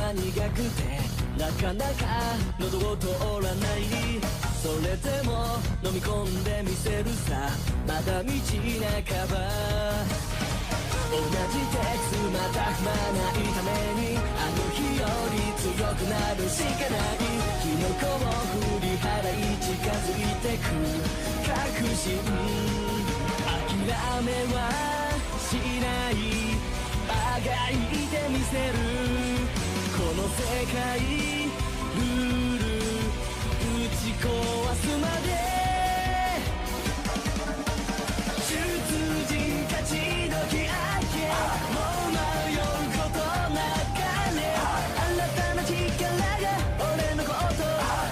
は苦くてなかなか喉を通らない。それでも飲み込んでみせるさ、まだ道半ば。同じ鉄また踏まないために、あの日より強くなるしかない。キノコを振り払い近づいてく確信、諦めはしない、あがいてみせる。この世界ルール打ち壊すまで。出陣勝ち時明け、もう迷うことなかね。新たな力が俺のこと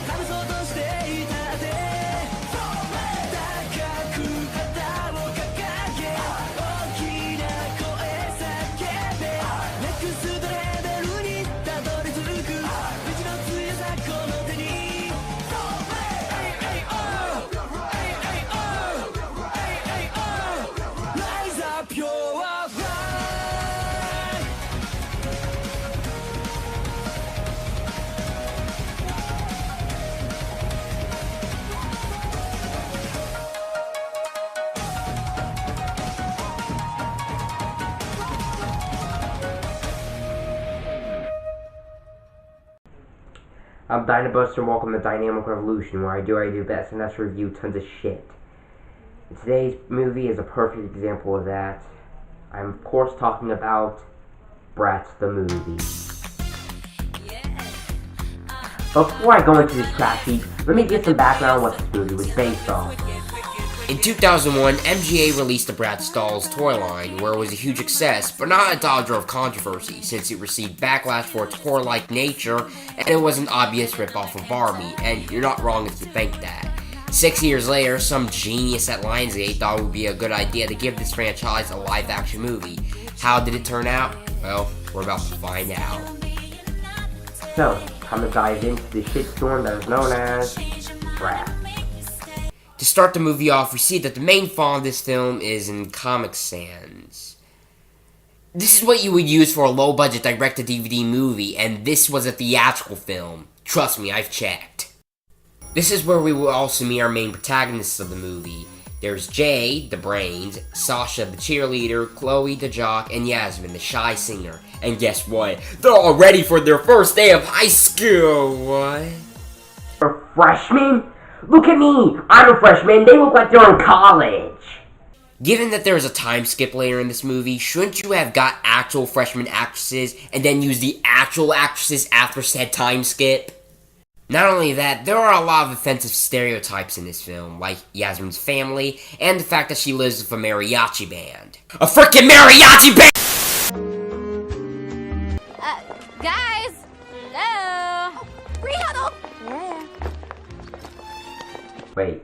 試そうとしていたって。高く旗を掲げ、大きな声叫べ。ネクストレベルにたどり着く道の強さこの手に。I'm Dynabuster and welcome to Dynamic Revolution, where I do best, and that's review tons of shit. And today's movie is a perfect example of that. I'm of course talking about Bratz the movie. Before I go into this crap heap, let me give some background on what this movie was based on. In 2001, MGA released the Bratz Dolls toy line, where it was a huge success, but not a dodger of controversy, since it received backlash for its horror-like nature, and it was an obvious ripoff of Barbie, and you're not wrong if you think that. 6 years later, some genius at Lionsgate thought it would be a good idea to give this franchise a live-action movie. How did it turn out? Well, we're about to find out. So, time to dive into the shitstorm that is known as Bratz. To start the movie off, we see that the main font of this film is in Comic Sans. This is what you would use for a low-budget direct-to-DVD movie, and this was a theatrical film. Trust me, I've checked. This is where we will also meet our main protagonists of the movie. There's Jay, the brains, Sasha, the cheerleader, Chloe, the jock, and Yasmin, the shy singer. And guess what? They're all ready for their first day of high school! What? For freshmen? Look at me! I'm a freshman, they look like they're in college! Given that there is a time skip later in this movie, shouldn't you have got actual freshman actresses and then use the actual actresses after said time skip? Not only that, there are a lot of offensive stereotypes in this film, like Yasmin's family, and the fact that she lives with a mariachi band. A frickin' mariachi band! Guys! Hello? Rehuddle! Yeah. Wait,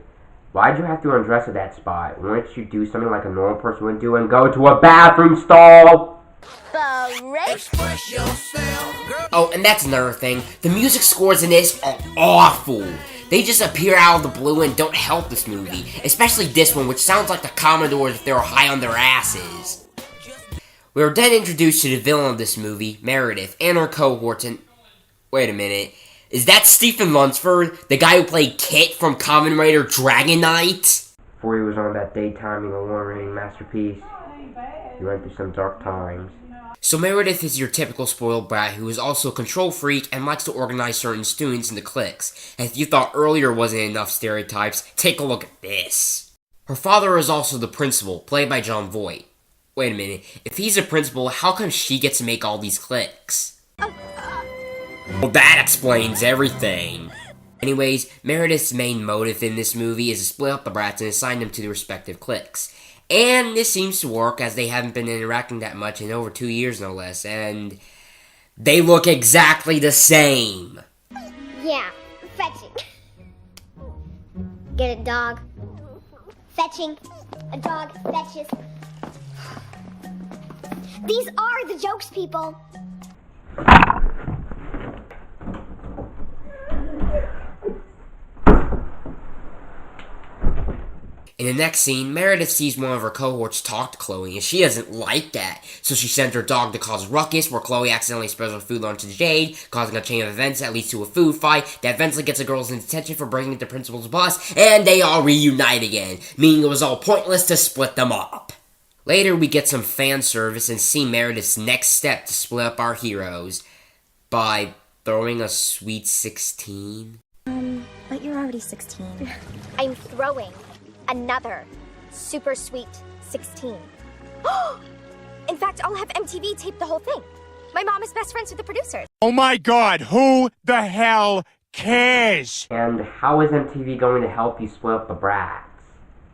why'd you have to undress at that spot? Wouldn't you do something like a normal person would do and go to a bathroom stall? Express yourself, girl. Oh, and that's another thing. The music scores in this are awful. They just appear out of the blue and don't help this movie. Especially this one, which sounds like the Commodores if they were high on their asses. We are then introduced to the villain of this movie, Meredith, and her cohorts, and... Wait a minute. Is that Stephen Lunsford, the guy who played Kit from Kamen Rider Dragon Knight? Before he was on that daytime award-winning masterpiece, he went through some dark times. So Meredith is your typical spoiled brat who is also a control freak and likes to organize certain students into cliques. And if you thought earlier wasn't enough stereotypes, take a look at this. Her father is also the principal, played by Jon Voight. Wait a minute, if he's a principal, how come she gets to make all these cliques? Well, that explains everything. Anyways, Meredith's main motive in this movie is to split up the brats and assign them to their respective cliques. And this seems to work, as they haven't been interacting that much in over 2 years, no less, and they look exactly the same. Yeah, fetching. Get it, dog? Fetching. A dog fetches. These are the jokes, people. In the next scene, Meredith sees one of her cohorts talk to Chloe, and she doesn't like that. So she sends her dog to cause ruckus, where Chloe accidentally spills her food onto Jade, causing a chain of events that leads to a food fight that eventually gets the girls in detention for breaking the principal's bus, and they all reunite again, meaning it was all pointless to split them up. Later, we get some fan service and see Meredith's next step to split up our heroes by throwing a sweet 16. But you're already 16. I'm throwing another super sweet 16. In fact, I'll have MTV tape the whole thing. My mom is best friends with the producers. Oh my God, who the hell cares? And how is MTV going to help you split up the Bratz?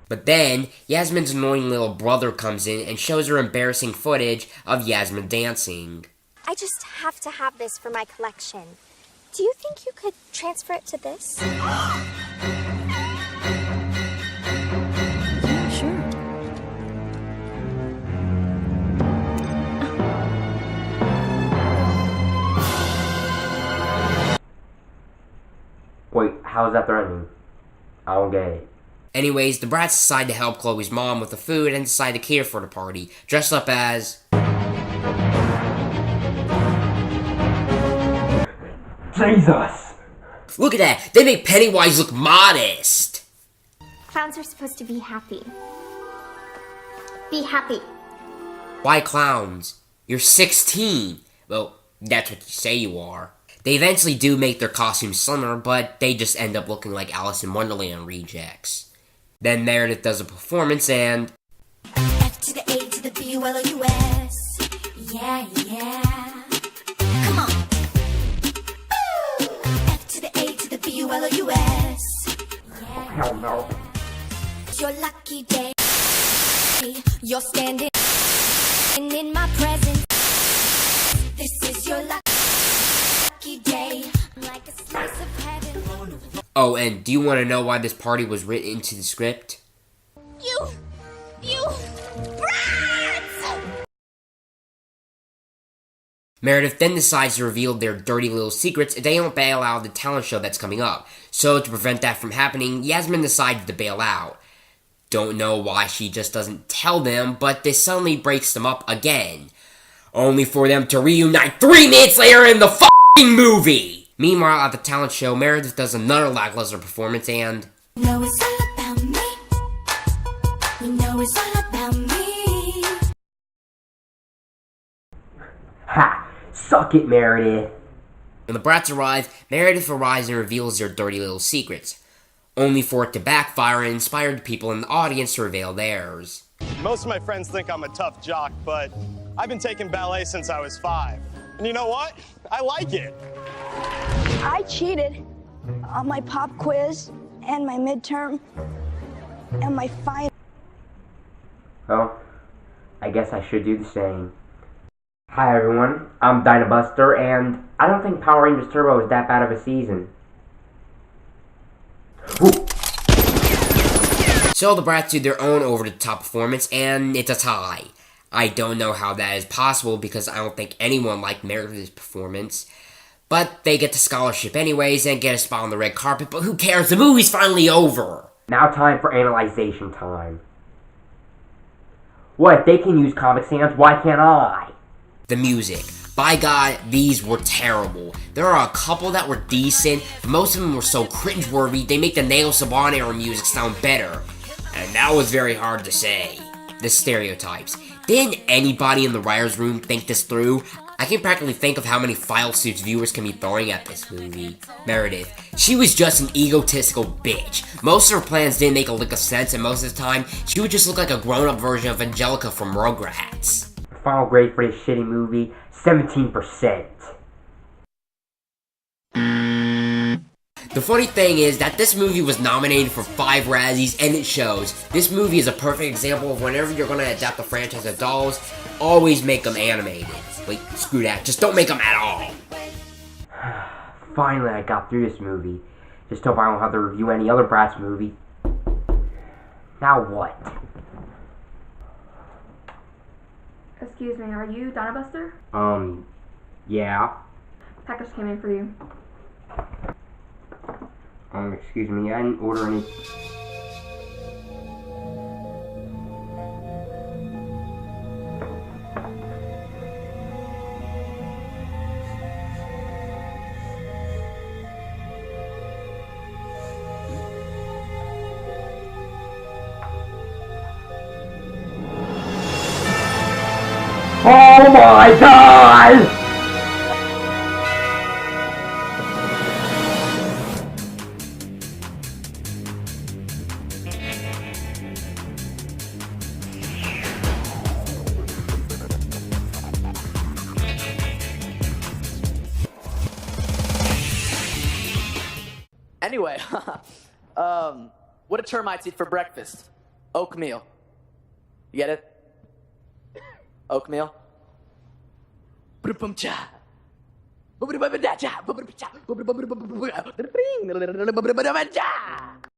But then, Yasmin's annoying little brother comes in and shows her embarrassing footage of Yasmin dancing. I just have to have this for my collection. Do you think you could transfer it to this? Yeah, sure. Wait, how is that threatening? I don't get it. Anyways, the Bratz decide to help Chloe's mom with the food and decide to cater for the party, dressed up as... Jesus! Look at that! They make Pennywise look modest! Clowns are supposed to be happy. Be happy. Why clowns? You're 16! Well, that's what you say you are. They eventually do make their costumes slimmer, but they just end up looking like Alice in Wonderland rejects. Then Meredith does a performance and... F to the A to the B-U-L-O-U-S. Yeah, yeah. Come on. F to the A to the B-U-L-O-U-S. Yeah. Hell no. It's your lucky day. You're standing in my presence. This is your lucky day. I'm like a slice of heaven. Oh, and do you want to know why this party was written into the script? You Bratz! Meredith then decides to reveal their dirty little secrets if they don't bail out of the talent show that's coming up. So to prevent that from happening, Yasmin decided to bail out. Don't know why she just doesn't tell them, but this suddenly breaks them up again. Only for them to reunite 3 minutes later in the f***ing movie! Meanwhile, at the talent show, Meredith does another lackluster performance and... You know it's all about me. You know it's all about me. Ha! Suck it, Meredith! When the Bratz arrive, Meredith arrives and reveals their dirty little secrets, only for it to backfire and inspire the people in the audience to reveal theirs. Most of my friends think I'm a tough jock, but I've been taking ballet since I was 5. And you know what? I like it. I cheated on my pop quiz and my midterm and my final. Well, I guess I should do the same. Hi everyone, I'm Dynabuster, and I don't think Power Rangers Turbo is that bad of a season. Ooh. So the Bratz do their own over-the-top performance, and it's a tie. I don't know how that is possible because I don't think anyone liked Meredith's performance. But they get the scholarship anyways and get a spot on the red carpet, but who cares? The movie's finally over! Now time for analyzation time. What, if they can use Comic Sans, why can't I? The music. By God, these were terrible. There are a couple that were decent, but most of them were so cringeworthy, they make the Nail Saban era music sound better. And that was very hard to say. The stereotypes. Didn't anybody in the writer's room think this through? I can practically think of how many file suits viewers can be throwing at this movie. Meredith. She was just an egotistical bitch. Most of her plans didn't make a lick of sense, and most of the time, she would just look like a grown-up version of Angelica from Rugrats. Final grade for this shitty movie, 17%. The funny thing is that this movie was nominated for 5 Razzies, and it shows. This movie is a perfect example of whenever you're gonna adapt a franchise of dolls, always make them animated. Wait, screw that, just don't make them at all. Finally, I got through this movie. Just hope I don't have to review any other Bratz movie. Now what? Excuse me, are you Dynabuster? Yeah. Package came in for you. Excuse me, I didn't order any... Oh my god! Anyway, what do termites eat for breakfast? Oatmeal. You get it? Oatmeal.